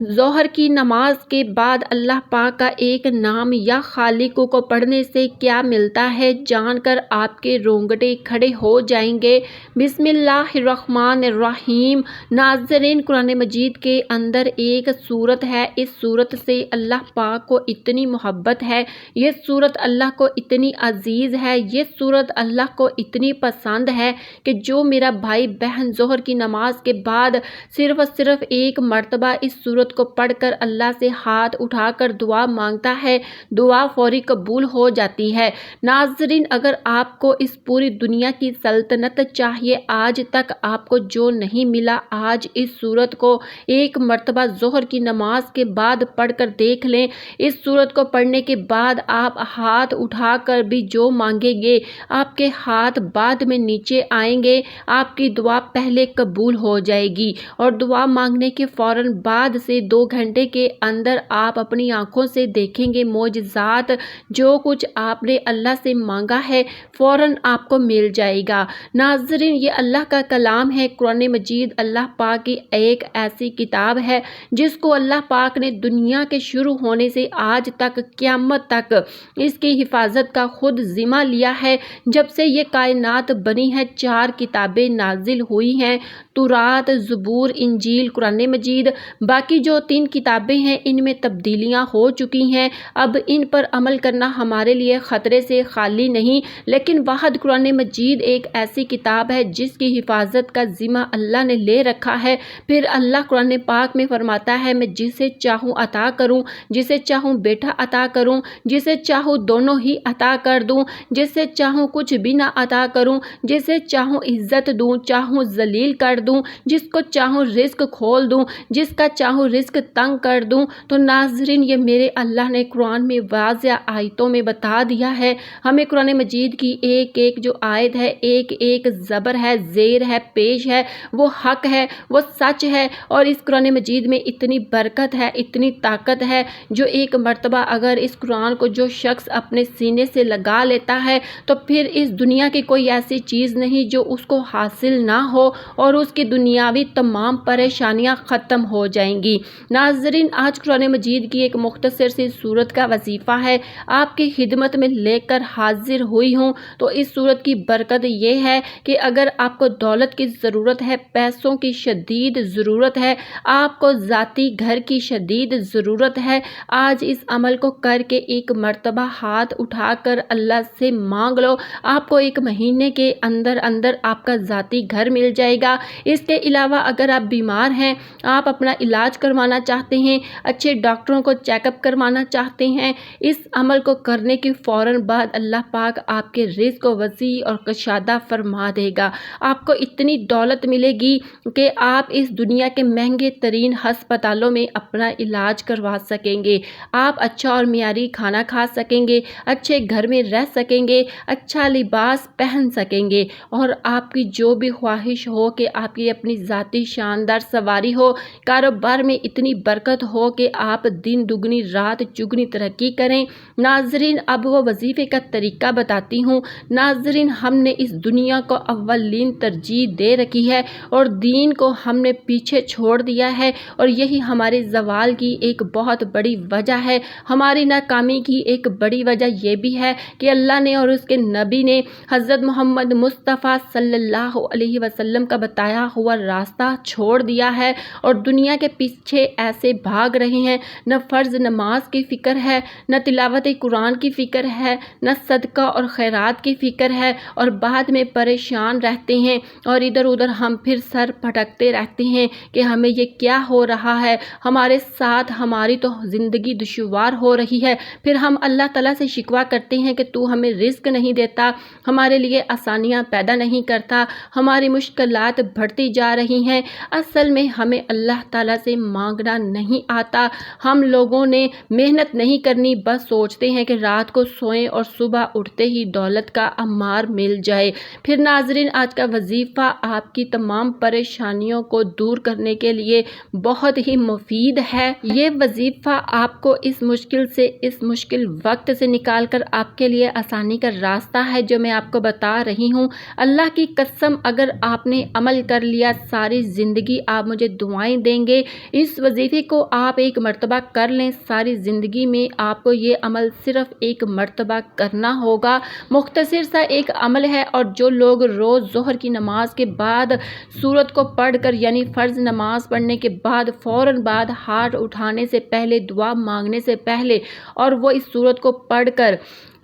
ظہر کی نماز کے بعد اللہ پاک کا ایک نام یا خالق کو پڑھنے سے کیا ملتا ہے، جان کر آپ کے رونگٹے کھڑے ہو جائیں گے۔ بسم اللہ الرحمن الرحیم۔ ناظرین، قرآن مجید کے اندر ایک سورت ہے، اس سورت سے اللہ پاک کو اتنی محبت ہے، یہ سورت اللہ کو اتنی عزیز ہے، یہ سورت اللہ کو اتنی پسند ہے کہ جو میرا بھائی بہن ظہر کی نماز کے بعد صرف ایک مرتبہ اس سورت کو پڑھ کر اللہ سے ہاتھ اٹھا کر دعا مانگتا ہے، دعا فوری قبول ہو جاتی ہے۔ ناظرین، اگر آپ کو اس پوری دنیا کی سلطنت چاہیے، آج تک آپ کو جو نہیں ملا، آج اس سورت کو ایک مرتبہ ظہر کی نماز کے بعد پڑھ کر دیکھ لیں۔ اس سورت کو پڑھنے کے بعد آپ ہاتھ اٹھا کر بھی جو مانگیں گے، آپ کے ہاتھ بعد میں نیچے آئیں گے، آپ کی دعا پہلے قبول ہو جائے گی، اور دعا مانگنے کے فوراً بعد سے 2 گھنٹے کے اندر آپ اپنی آنکھوں سے دیکھیں گے معجزات۔ جو کچھ آپ نے اللہ سے مانگا ہے فوراً آپ کو مل جائے گا۔ ناظرین، یہ اللہ کا کلام ہے، قرآن مجید اللہ پاک کی ایک ایسی کتاب ہے جس کو اللہ پاک نے دنیا کے شروع ہونے سے آج تک قیامت تک اس کی حفاظت کا خود ذمہ لیا ہے۔ جب سے یہ کائنات بنی ہے 4 کتابیں نازل ہوئی ہیں، تورات، زبور، انجیل، قرآن مجید۔ باقی جو 3 کتابیں ہیں ان میں تبدیلیاں ہو چکی ہیں، اب ان پر عمل کرنا ہمارے لیے خطرے سے خالی نہیں، لیکن واحد قرآن مجید ایک ایسی کتاب ہے جس کی حفاظت کا ذمہ اللہ نے لے رکھا ہے۔ پھر اللہ قرآن پاک میں فرماتا ہے، میں جسے چاہوں عطا کروں، جسے چاہوں بیٹا عطا کروں، جسے چاہوں دونوں ہی عطا کر دوں، جسے چاہوں کچھ بھی نہ عطا کروں، جسے چاہوں عزت دوں، چاہوں ذلیل کر دوں، جس کو چاہوں رزق کھول دوں، جس کا چاہوں رزق تنگ کر دوں۔ تو ناظرین، یہ میرے اللہ نے قرآن میں واضح آیتوں میں بتا دیا ہے۔ ہمیں قرآن مجید کی ایک ایک جو آیت ہے، ایک ایک زبر ہے، زیر ہے، پیش ہے، وہ حق ہے، وہ سچ ہے، اور اس قرآن مجید میں اتنی برکت ہے، اتنی طاقت ہے، جو ایک مرتبہ اگر اس قرآن کو جو شخص اپنے سینے سے لگا لیتا ہے تو پھر اس دنیا کی کوئی ایسی چیز نہیں جو اس کو حاصل نہ ہو، اور اس کی دنیاوی تمام پریشانیاں ختم ہو جائیں گی۔ ناظرین، آج قرآن مجید کی ایک مختصر سی سورت کا وظیفہ ہے، آپ کی خدمت میں لے کر حاضر ہوئی ہوں۔ تو اس سورت کی برکت یہ ہے کہ اگر آپ کو دولت کی ضرورت ہے، پیسوں کی شدید ضرورت ہے، آپ کو ذاتی گھر کی شدید ضرورت ہے، آج اس عمل کو کر کے ایک مرتبہ ہاتھ اٹھا کر اللہ سے مانگ لو، آپ کو 1 مہینے کے اندر آپ کا ذاتی گھر مل جائے گا۔ اس کے علاوہ اگر آپ بیمار ہیں، آپ اپنا علاج کروانا چاہتے ہیں، اچھے ڈاکٹروں کو چیک اپ کروانا چاہتے ہیں، اس عمل کو کرنے کے فوراً بعد اللہ پاک آپ کے رزق کو وسیع اور کشادہ فرما دے گا۔ آپ کو اتنی دولت ملے گی کہ آپ اس دنیا کے مہنگے ترین ہسپتالوں میں اپنا علاج کروا سکیں گے، آپ اچھا اور معیاری کھانا کھا سکیں گے، اچھے گھر میں رہ سکیں گے، اچھا لباس پہن سکیں گے، اور آپ کی جو بھی خواہش ہو کہ آپ کی اپنی ذاتی شاندار سواری ہو، کاروبار میں اتنی برکت ہو کہ آپ دن دگنی رات چگنی ترقی کریں۔ ناظرین، اب وہ وظیفے کا طریقہ بتاتی ہوں۔ ناظرین، ہم نے اس دنیا کو اولین ترجیح دے رکھی ہے اور دین کو ہم نے پیچھے چھوڑ دیا ہے، اور یہی ہمارے زوال کی ایک بہت بڑی وجہ ہے۔ ہماری ناکامی کی ایک بڑی وجہ یہ بھی ہے کہ اللہ نے اور اس کے نبی نے حضرت محمد مصطفیٰ صلی اللہ علیہ وسلم کا بتایا ہوا راستہ چھوڑ دیا ہے، اور دنیا کے پیچھے ایسے بھاگ رہے ہیں، نہ فرض نماز کی فکر ہے، نہ تلاوت قرآن کی فکر ہے، نہ صدقہ اور خیرات کی فکر ہے، اور بعد میں پریشان رہتے ہیں، اور ادھر ادھر ہم پھر سر پھٹکتے رہتے ہیں کہ ہمیں یہ کیا ہو رہا ہے، ہمارے ساتھ ہماری تو زندگی دشوار ہو رہی ہے۔ پھر ہم اللہ تعالیٰ سے شکوہ کرتے ہیں کہ تو ہمیں رزق نہیں دیتا، ہمارے لیے آسانیاں پیدا نہیں کرتا، ہماری مشکلات بڑھتی جا رہی ہیں۔ اصل میں ہمیں اللہ تعالیٰ سے مانگنا نہیں آتا، ہم لوگوں نے محنت نہیں کرنی، بس سوچتے ہیں کہ رات کو سوئیں اور صبح اٹھتے ہی دولت کا امار مل جائے۔ پھر ناظرین، آج کا وظیفہ آپ کی تمام پریشانیوں کو دور کرنے کے لیے بہت ہی مفید ہے۔ یہ وظیفہ آپ کو اس مشکل وقت سے نکال کر آپ کے لیے آسانی کا راستہ ہے جو میں آپ کو بتا رہی ہوں۔ اللہ کی قسم، اگر آپ نے عمل کر لیا، ساری زندگی آپ مجھے دعائیں دیں گے۔ اس اس وظیفے کو آپ ایک مرتبہ کر لیں، ساری زندگی میں آپ کو یہ عمل صرف ایک مرتبہ کرنا ہوگا۔ مختصر سا ایک عمل ہے، اور جو لوگ روز ظہر کی نماز کے بعد سورت کو پڑھ کر، یعنی فرض نماز پڑھنے کے بعد فوراً بعد ہاتھ اٹھانے سے پہلے، دعا مانگنے سے پہلے، اور وہ اس سورت کو پڑھ کر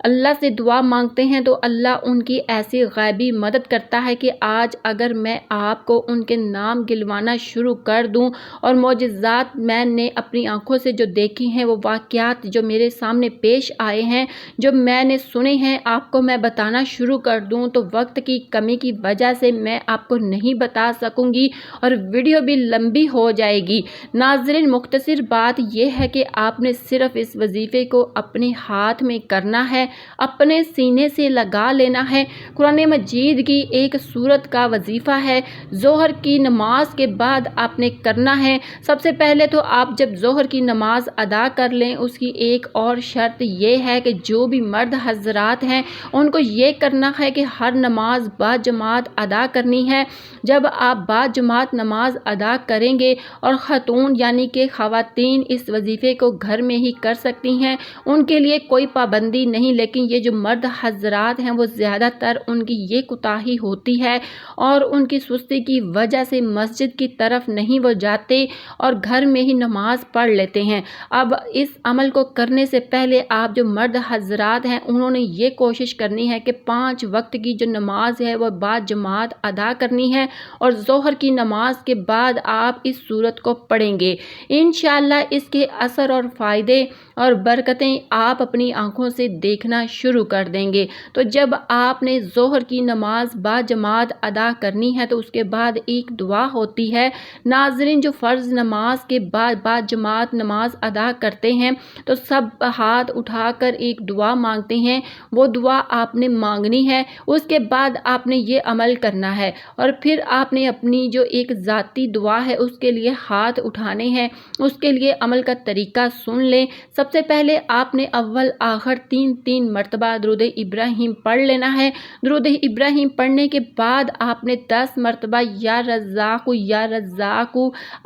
اللہ سے دعا مانگتے ہیں تو اللہ ان کی ایسی غیبی مدد کرتا ہے کہ آج اگر میں آپ کو ان کے نام گلوانا شروع کر دوں، اور معجزات میں نے اپنی آنکھوں سے جو دیکھی ہیں، وہ واقعات جو میرے سامنے پیش آئے ہیں، جو میں نے سنے ہیں، آپ کو میں بتانا شروع کر دوں تو وقت کی کمی کی وجہ سے میں آپ کو نہیں بتا سکوں گی، اور ویڈیو بھی لمبی ہو جائے گی۔ ناظرین، مختصر بات یہ ہے کہ آپ نے صرف اس وظیفے کو اپنے ہاتھ میں کرنا ہے، اپنے سینے سے لگا لینا ہے۔ قرآن مجید کی ایک سورت کا وظیفہ ہے، ظہر کی نماز کے بعد آپ نے کرنا ہے۔ سب سے پہلے تو آپ جب ظہر کی نماز ادا کر لیں، اس کی ایک اور شرط یہ ہے کہ جو بھی مرد حضرات ہیں ان کو یہ کرنا ہے کہ ہر نماز با جماعت ادا کرنی ہے۔ جب آپ با جماعت نماز ادا کریں گے، اور خاتون یعنی کہ خواتین اس وظیفے کو گھر میں ہی کر سکتی ہیں، ان کے لیے کوئی پابندی نہیں، لیکن یہ جو مرد حضرات ہیں وہ زیادہ تر ان کی یہ کوتاہی ہوتی ہے، اور ان کی سستی کی وجہ سے مسجد کی طرف نہیں وہ جاتے اور گھر میں ہی نماز پڑھ لیتے ہیں۔ اب اس عمل کو کرنے سے پہلے آپ جو مرد حضرات ہیں انہوں نے یہ کوشش کرنی ہے کہ 5 وقت کی جو نماز ہے وہ با جماعت ادا کرنی ہے، اور ظہر کی نماز کے بعد آپ اس سورت کو پڑھیں گے۔ انشاءاللہ اس کے اثر اور فائدے اور برکتیں آپ اپنی آنکھوں سے دیکھنا شروع کر دیں گے۔ تو جب آپ نے ظہر کی نماز با جماعت ادا کرنی ہے تو اس کے بعد ایک دعا ہوتی ہے۔ ناظرین، جو فرض نماز کے بعد با جماعت نماز ادا کرتے ہیں تو سب ہاتھ اٹھا کر ایک دعا مانگتے ہیں، وہ دعا آپ نے مانگنی ہے۔ اس کے بعد آپ نے یہ عمل کرنا ہے، اور پھر آپ نے اپنی جو ایک ذاتی دعا ہے اس کے لیے ہاتھ اٹھانے ہیں۔ اس کے لیے عمل کا طریقہ سن لیں۔ سب سے پہلے آپ نے اول آخر 3 مرتبہ درود ابراہیم پڑھ لینا ہے۔ درود ابراہیم پڑھنے کے بعد آپ نے 10 مرتبہ یا رزاق یا رزاق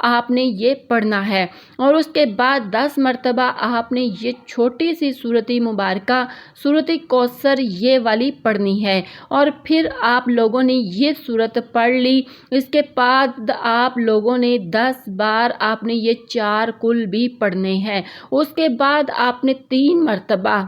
آپ نے یہ پڑھنا ہے، اور اس کے بعد 10 مرتبہ آپ نے یہ چھوٹی سی سورت مبارکہ سورت کوثر یہ والی پڑھنی ہے، اور پھر آپ لوگوں نے یہ سورت پڑھ لی۔ اس کے بعد آپ لوگوں نے 10 بار آپ نے یہ 4 کل بھی پڑھنے ہیں۔ اس کے بعد آپ نے 3 مرتبہ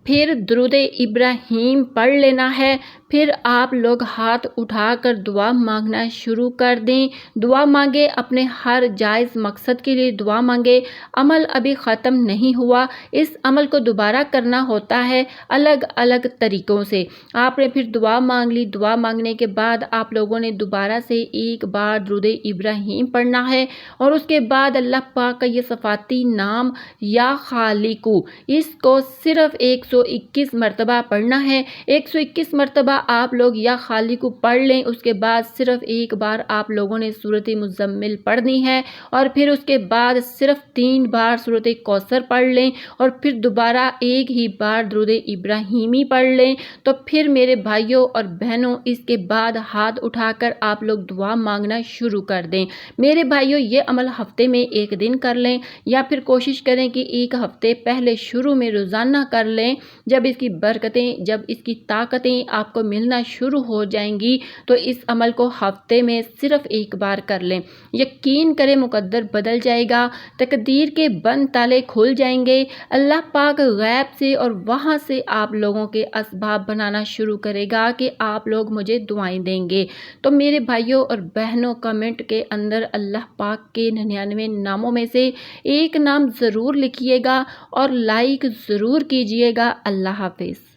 پھر درود ابراہیم پڑھ لینا ہے۔ پھر آپ لوگ ہاتھ اٹھا کر دعا مانگنا شروع کر دیں۔ دعا مانگے، اپنے ہر جائز مقصد کے لیے دعا مانگے۔ عمل ابھی ختم نہیں ہوا، اس عمل کو دوبارہ کرنا ہوتا ہے الگ الگ طریقوں سے۔ آپ نے پھر دعا مانگ لی، دعا مانگنے کے بعد آپ لوگوں نے دوبارہ سے ایک بار درود ابراہیم پڑھنا ہے، اور اس کے بعد اللہ پاک کا یہ صفاتی نام یا خالق، اس کو صرف 121 مرتبہ پڑھنا ہے۔ 121 مرتبہ آپ لوگ یا خالق پڑھ لیں۔ اس کے بعد صرف ایک بار آپ لوگوں نے سورت مزمل پڑھنی ہے، اور پھر اس کے بعد صرف 3 بار سورت کوثر پڑھ لیں، اور پھر دوبارہ ایک ہی بار درود ابراہیمی پڑھ لیں۔ تو پھر میرے بھائیوں اور بہنوں، اس کے بعد ہاتھ اٹھا کر آپ لوگ دعا مانگنا شروع کر دیں۔ میرے بھائیوں، یہ عمل ہفتے میں 1 دن کر لیں، یا پھر کوشش کریں کہ 1 ہفتے پہلے شروع میں روزانہ کر لیں۔ جب اس کی برکتیں، جب اس کی طاقتیں آپ کو ملنا شروع ہو جائیں گی تو اس عمل کو ہفتے میں صرف 1 بار کر لیں۔ یقین کریں مقدر بدل جائے گا، تقدیر کے بند تالے کھل جائیں گے۔ اللہ پاک غیب سے اور وہاں سے آپ لوگوں کے اسباب بنانا شروع کرے گا کہ آپ لوگ مجھے دعائیں دیں گے۔ تو میرے بھائیوں اور بہنوں، کمنٹ کے اندر اللہ پاک کے 99 ناموں میں سے ایک نام ضرور لکھیے گا، اور لائک ضرور کیجیے گا۔ اللہ حافظ۔